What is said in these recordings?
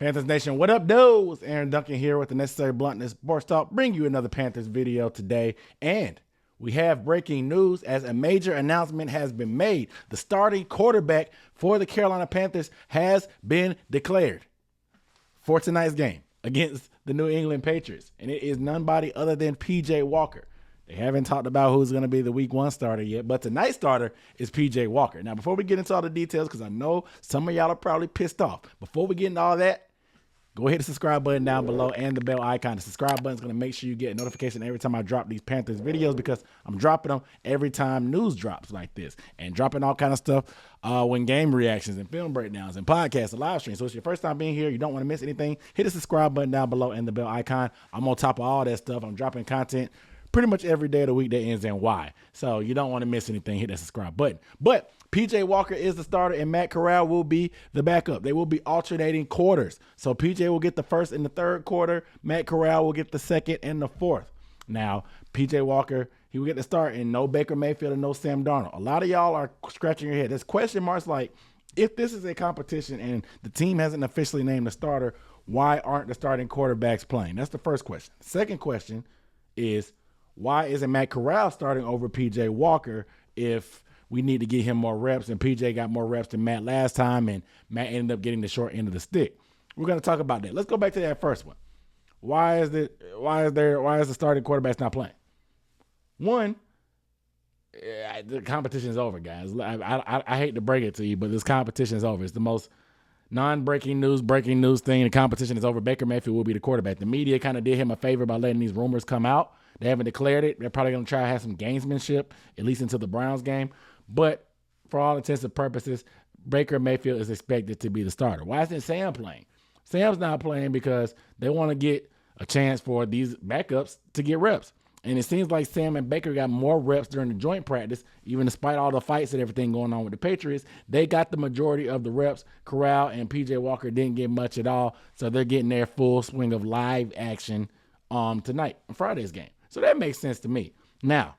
Panthers Nation, what up, dudes? Aaron Duncan here with the Necessary Bluntness Sports Talk. Bring you another Panthers video today. And we have breaking news as a major announcement has been made. The starting quarterback for the Carolina Panthers has been declared for tonight's game against the New England Patriots. And it is nobody other than P.J. Walker. They haven't talked about who's going to be the week 1 starter yet, but tonight's starter is P.J. Walker. Now, before we get into all the details, because I know some of y'all are probably pissed off, before we get into all that, go hit the subscribe button down below and the bell icon. The subscribe button is going to make sure you get a notification every time I drop these Panthers videos, because I'm dropping them every time news drops like this, and dropping all kind of stuff when game reactions and film breakdowns and podcasts and live streams. So it's your first time being here, you don't want to miss anything, hit the subscribe button down below and the bell icon. I'm on top of all that stuff. I'm dropping content pretty much every day of the week that ends in Y. So you don't want to miss anything, hit that subscribe button. But P.J. Walker is the starter and Matt Corral will be the backup. They will be alternating quarters. So P.J. will get the first and the third quarter. Matt Corral will get the second and the fourth. Now, P.J. Walker, he will get the start, and no Baker Mayfield and no Sam Darnold. A lot of y'all are scratching your head. There's question marks like, if this is a competition and the team hasn't officially named the starter, why aren't the starting quarterbacks playing? That's the first question. Second question is, why isn't Matt Corral starting over P.J. Walker if we need to get him more reps, and P.J. got more reps than Matt last time, and Matt ended up getting the short end of the stick? We're going to talk about that. Let's go back to that first one. Why is the starting quarterbacks not playing? One, the competition is over, guys. I hate to break it to you, but this competition is over. It's the most breaking news thing. The competition is over. Baker Mayfield will be the quarterback. The media kind of did him a favor by letting these rumors come out. They haven't declared it. They're probably going to try to have some gamesmanship, at least until the Browns game. But for all intents and purposes, Baker Mayfield is expected to be the starter. Why isn't Sam playing? Sam's not playing because they want to get a chance for these backups to get reps. And it seems like Sam and Baker got more reps during the joint practice, even despite all the fights and everything going on with the Patriots. They got the majority of the reps. Corral and P.J. Walker didn't get much at all, so they're getting their full swing of live action tonight, on Friday's game. So that makes sense to me. Now,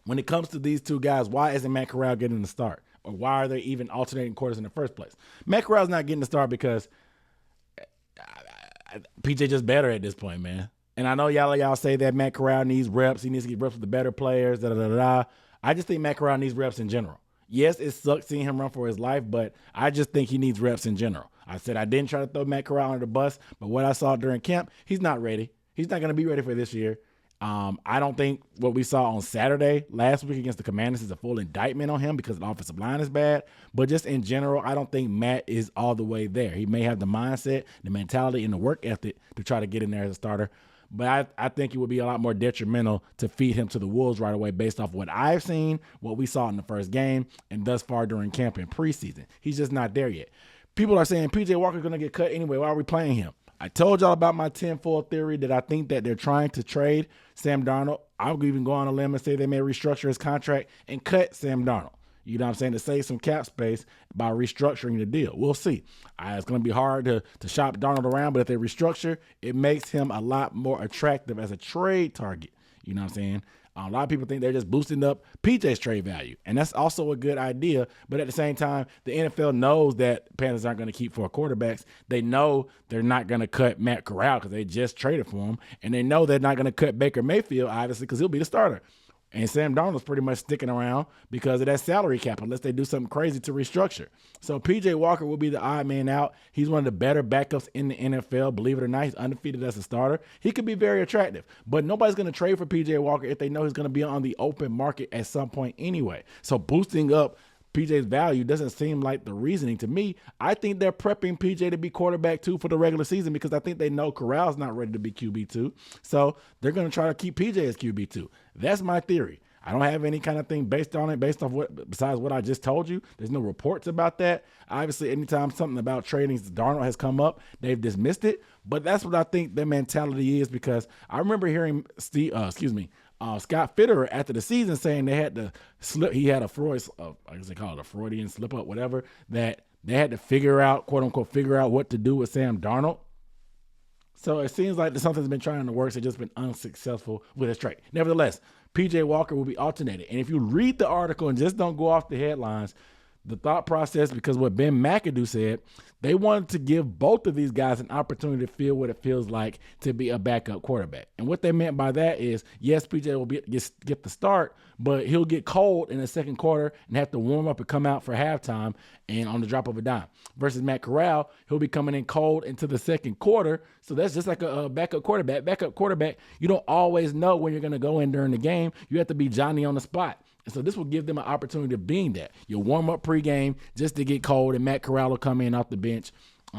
when it comes to these two guys, why isn't Matt Corral getting the start? Or why are they even alternating quarters in the first place? Matt Corral's not getting the start because PJ just better at this point, man. And I know y'all say that Matt Corral needs reps. He needs to get reps with the better players, I just think Matt Corral needs reps in general. Yes, it sucks seeing him run for his life, but I just think he needs reps in general. I said I didn't try to throw Matt Corral under the bus, but what I saw during camp, he's not ready. He's not going to be ready for this year. I don't think what we saw on Saturday last week against the Commanders is a full indictment on him because the offensive line is bad. But just in general, I don't think Matt is all the way there. He may have the mindset, the mentality, and the work ethic to try to get in there as a starter. But I think it would be a lot more detrimental to feed him to the wolves right away based off what I've seen, what we saw in the first game, and thus far during camp and preseason. He's just not there yet. People are saying P.J. Walker's going to get cut anyway. Why are we playing him? I told y'all about my tenfold theory that I think that they're trying to trade Sam Darnold. I'll even go on a limb and say they may restructure his contract and cut Sam Darnold. You know what I'm saying? To save some cap space by restructuring the deal. We'll see. It's going to be hard to shop Darnold around, but if they restructure, it makes him a lot more attractive as a trade target. You know what I'm saying? A lot of people think they're just boosting up PJ's trade value, and that's also a good idea. But at the same time, the NFL knows that Panthers aren't going to keep 4 quarterbacks. They know they're not going to cut Matt Corral because they just traded for him, and they know they're not going to cut Baker Mayfield, obviously, because he'll be the starter. And Sam Darnold's pretty much sticking around because of that salary cap unless they do something crazy to restructure. So P.J. Walker will be the odd man out. He's one of the better backups in the NFL. Believe it or not, he's undefeated as a starter. He could be very attractive. But nobody's going to trade for P.J. Walker if they know he's going to be on the open market at some point anyway. So boosting up PJ's value doesn't seem like the reasoning to me. I think they're prepping PJ to be quarterback 2 for the regular season because I think they know Corral's not ready to be QB2. So they're going to try to keep PJ as QB2. That's my theory. I don't have any kind of thing based on it, based off what, besides what I just told you. There's no reports about that. Obviously, anytime something about trading Darnold has come up, they've dismissed it. But that's what I think their mentality is, because I remember hearing Scott Fitterer after the season saying they had to slip. He had a I guess they call it a Freudian slip up, whatever, that they had to figure out, quote unquote, figure out what to do with Sam Darnold. So it seems like something's been trying to work. It's just been unsuccessful with his trade. Nevertheless, P.J. Walker will be alternated. And if you read the article and just don't go off the headlines, the thought process, because what Ben McAdoo said, they wanted to give both of these guys an opportunity to feel what it feels like to be a backup quarterback. And what they meant by that is, yes, PJ will get the start, but he'll get cold in the second quarter and have to warm up and come out for halftime and on the drop of a dime. Versus Matt Corral, he'll be coming in cold into the second quarter. So that's just like a backup quarterback. Backup quarterback, you don't always know when you're going to go in during the game. You have to be Johnny on the spot. And so this will give them an opportunity of being that. You'll warm up pregame just to get cold, and Matt Corral will come in off the bench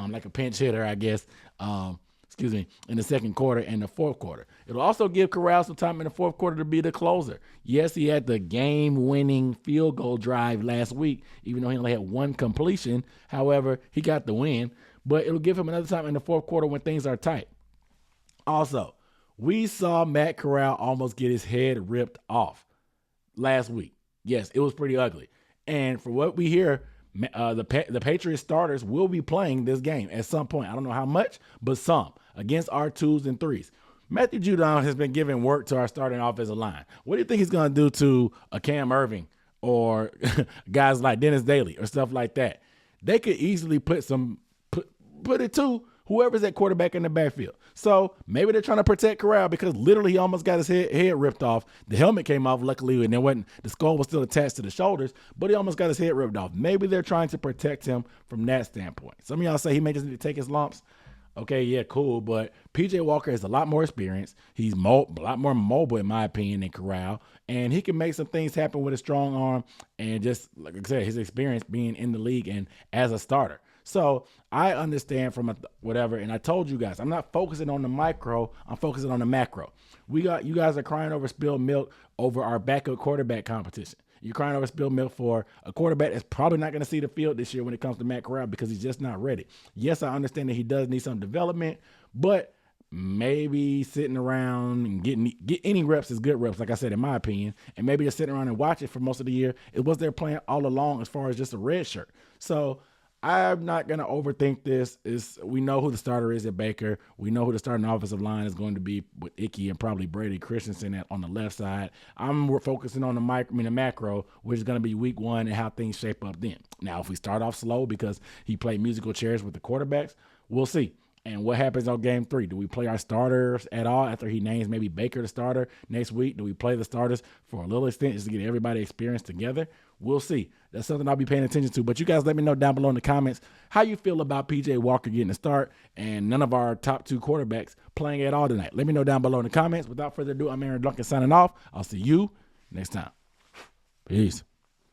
like a pinch hitter, I guess, in the second quarter and the fourth quarter. It'll also give Corral some time in the fourth quarter to be the closer. Yes, he had the game-winning field goal drive last week, even though he only had one completion. However, he got the win. But it'll give him another time in the fourth quarter when things are tight. Also, we saw Matt Corral almost get his head ripped off last week. Yes, it was pretty ugly. And for what we hear, the Patriots starters will be playing this game at some point. I don't know how much, but some, against our 2s and 3s. Matthew Judon has been giving work to our starting offensive line. What do you think he's going to do to a Cam Irving or guys like Dennis Daly or stuff like that? They could easily put it to whoever's at quarterback in the backfield. So maybe they're trying to protect Corral because literally he almost got his head ripped off. The helmet came off, luckily, and the skull was still attached to the shoulders, but he almost got his head ripped off. Maybe they're trying to protect him from that standpoint. Some of y'all say he may just need to take his lumps. Okay, yeah, cool, but P.J. Walker has a lot more experience. He's a lot more mobile, in my opinion, than Corral, and he can make some things happen with a strong arm and just, like I said, his experience being in the league and as a starter. So I understand from whatever, and I told you guys, I'm not focusing on the micro, I'm focusing on the macro. You guys are crying over spilled milk over our backup quarterback competition. You're crying over spilled milk for a quarterback that's probably not going to see the field this year when it comes to Matt Corral because he's just not ready. Yes, I understand that he does need some development, but maybe sitting around and get any reps is good reps, like I said, in my opinion, and maybe just sitting around and watch it for most of the year. It was their plan all along as far as just a red shirt. So I'm not going to overthink this. We know who the starter is at Baker. We know who the starting offensive line is going to be with Icky and probably Brady Christensen on the left side. I'm focusing on the macro, which is going to be week 1 and how things shape up then. Now, if we start off slow because he played musical chairs with the quarterbacks, we'll see. And what happens on game 3? Do we play our starters at all after he names maybe Baker the starter next week? Do we play the starters for a little extent just to get everybody experience together? We'll see. That's something I'll be paying attention to. But you guys let me know down below in the comments how you feel about P.J. Walker getting a start and none of our top 2 quarterbacks playing at all tonight. Let me know down below in the comments. Without further ado, I'm Aaron Duncan signing off. I'll see you next time. Peace.